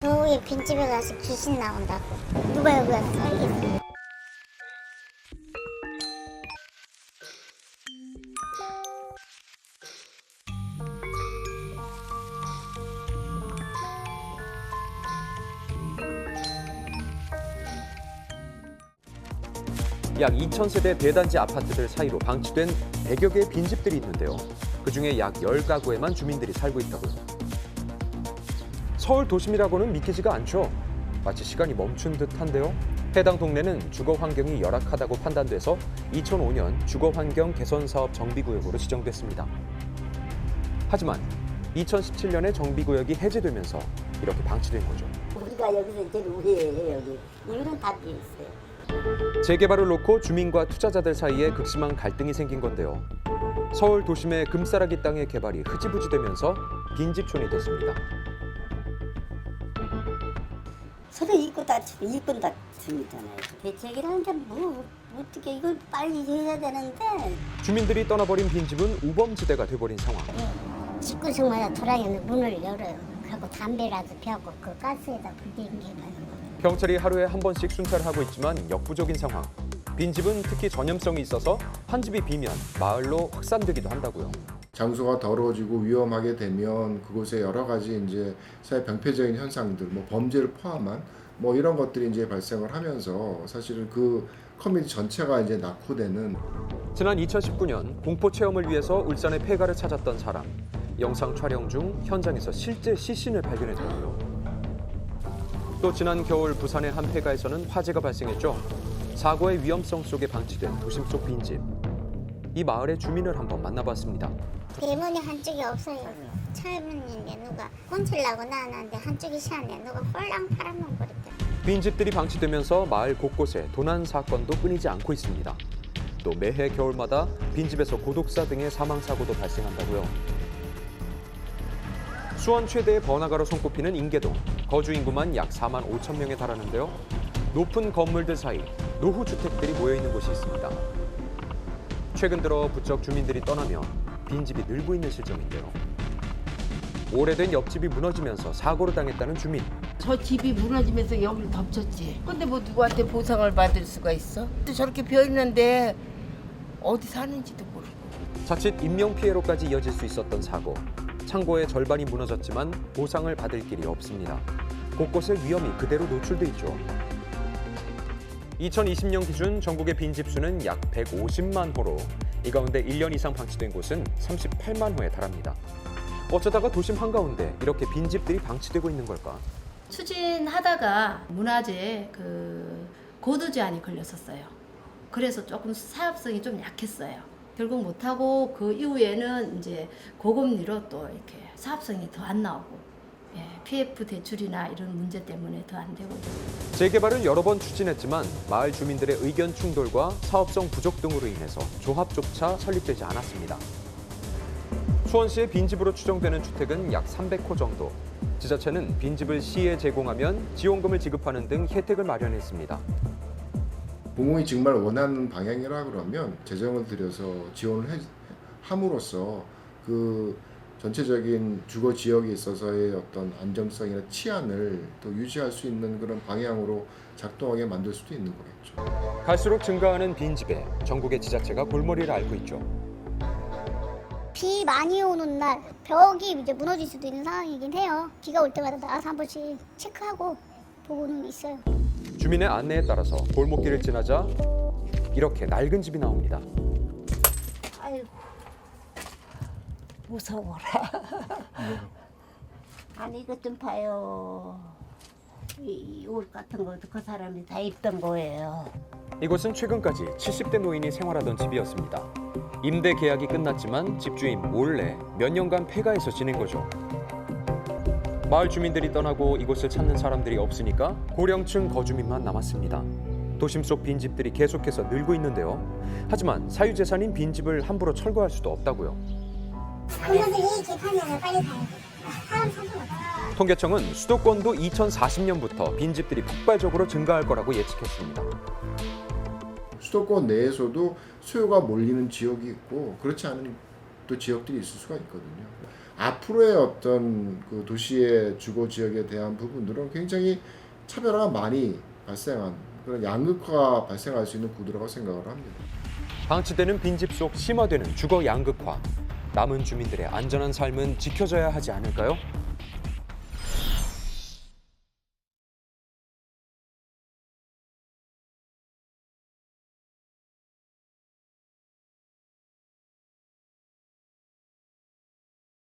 저기 빈집에 가서 귀신 나온다고. 누가 여기 와서 살겠어. 약 2,000세대 대단지 아파트들 사이로 방치된 100여 개의 빈집들이 있는데요. 그중에 약 10가구에만 주민들이 살고 있다고요. 서울 도심이라고는 믿기지가 않죠. 마치 시간이 멈춘 듯한데요. 해당 동네는 주거 환경이 열악하다고 판단돼서 2005년 주거 환경 개선 사업 정비구역으로 지정됐습니다. 하지만 2017년에 정비구역이 해제되면서 이렇게 방치된 거죠. 우리가 여기서 제일 우회해요, 여기. 이유는 다 있어요. 재개발을 놓고 주민과 투자자들 사이에 극심한 갈등이 생긴 건데요. 서울 도심의 금싸라기 땅의 개발이 흐지부지되면서 빈집촌이 됐습니다. 서로 이권 다툼이잖아요. 대책이라는데 어떻게 이걸 빨리 해야 되는데. 주민들이 떠나버린 빈집은 우범지대가 돼버린 상황. 19층마다 도랑에는 문을 열어요. 그리고 담배라도 피우고 그 가스에다 불댕겨가지고. 경찰이 하루에 한 번씩 순찰을 하고 있지만 역부족인 상황. 빈집은 특히 전염성이 있어서 한 집이 비면 마을로 확산되기도 한다고요. 장소가 더러워지고 위험하게 되면 그곳에 여러 가지 이제 사회 병폐적인 현상들, 범죄를 포함한 이런 것들이 이제 발생을 하면서 사실은 그 커뮤니티 전체가 이제 낙후되는. 지난 2019년 공포 체험을 위해서 울산의 폐가를 찾았던 사람. 영상 촬영 중 현장에서 실제 시신을 발견했다고요. 또 지난 겨울 부산의 한 폐가에서는 화재가 발생했죠. 사고의 위험성 속에 방치된 도심 속 빈집. 이 마을의 주민을 한번 만나봤습니다. 대문이 한쪽이 없어요. 철문인데 누가 꼰칠라고 나왔는데 한쪽이 시안데 누가 홀랑 팔아먹어버렸대. 빈집들이 방치되면서 마을 곳곳에 도난 사건도 끊이지 않고 있습니다. 또 매해 겨울마다 빈집에서 고독사 등의 사망 사고도 발생한다고요. 수원 최대의 번화가로 손꼽히는 인계동. 거주 인구만 약 4만 5천 명에 달하는데요. 높은 건물들 사이 노후 주택들이 모여 있는 곳이 있습니다. 최근 들어 부쩍 주민들이 떠나며 빈집이 늘고 있는 실정인데요. 오래된 옆집이 무너지면서 사고를 당했다는 주민. 저 집이 무너지면서 여기를 덮쳤지. 근데 뭐 누구한테 보상을 받을 수가 있어? 또 저렇게 비어 있는데 어디 사는지도 모르고. 자칫 인명피해로까지 이어질 수 있었던 사고. 창고의 절반이 무너졌지만 보상을 받을 길이 없습니다. 곳곳에 위험이 그대로 노출돼 있죠. 2020년 기준 전국의 빈집 수는 약 150만 호로 이 가운데 1년 이상 방치된 곳은 38만 호에 달합니다. 어쩌다가 도심 한가운데 이렇게 빈집들이 방치되고 있는 걸까? 추진하다가 문화재 고도 제한이 걸렸었어요. 그래서 조금 사업성이 좀 약했어요. 결국 못하고 그 이후에는 이제 고금리로 또 이렇게 사업성이 더 안 나오고 PF 대출이나 이런 문제 때문에 더 안 되고. 재개발을 여러 번 추진했지만 마을 주민들의 의견 충돌과 사업성 부족 등으로 인해서 조합조차 설립되지 않았습니다. 수원시의 빈집으로 추정되는 주택은 약 300호 정도. 지자체는 빈집을 시에 제공하면 지원금을 지급하는 등 혜택을 마련했습니다. 공공이 정말 원하는 방향이라 그러면 재정을 들여서 지원을 함으로써 그 전체적인 주거 지역에 있어서의 어떤 안정성이나 치안을 또 유지할 수 있는 그런 방향으로 작동하게 만들 수도 있는 거겠죠. 갈수록 증가하는 빈집에 전국의 지자체가 골머리를 앓고 있죠. 비 많이 오는 날 벽이 이제 무너질 수도 있는 상황이긴 해요. 비가 올 때마다 나와서 한 번씩 체크하고 보고는 있어요. 주민의 안내에 따라서 골목길을 지나자 이렇게 낡은 집이 나옵니다. 아이고, 무서워라. 아니, 이것 좀 봐요. 이 옷 같은 것도 그 사람이 다 입던 거예요. 이곳은 최근까지 70대 노인이 생활하던 집이었습니다. 임대 계약이 끝났지만 집주인 몰래 몇 년간 폐가에서 지낸 거죠. 마을 주민들이 떠나고 이곳을 찾는 사람들이 없으니까 고령층 거주민만 남았습니다. 도심 속 빈집들이 계속해서 늘고 있는데요. 하지만 사유재산인 빈집을 함부로 철거할 수도 없다고요. 한번도 이 개판이면 빨리 가야 돼. 사람 사는 거. 통계청은 수도권도 2040년부터 빈집들이 폭발적으로 증가할 거라고 예측했습니다. 수도권 내에서도 수요가 몰리는 지역이 있고 그렇지 않은 또 지역들이 있을 수가 있거든요. 앞으로의 어떤 그 도시의 주거 지역에 대한 부분들은 굉장히 차별화가 많이 발생한 그런 양극화가 발생할 수 있는 구도라고 생각을 합니다. 방치되는 빈집 속 심화되는 주거 양극화. 남은 주민들의 안전한 삶은 지켜져야 하지 않을까요?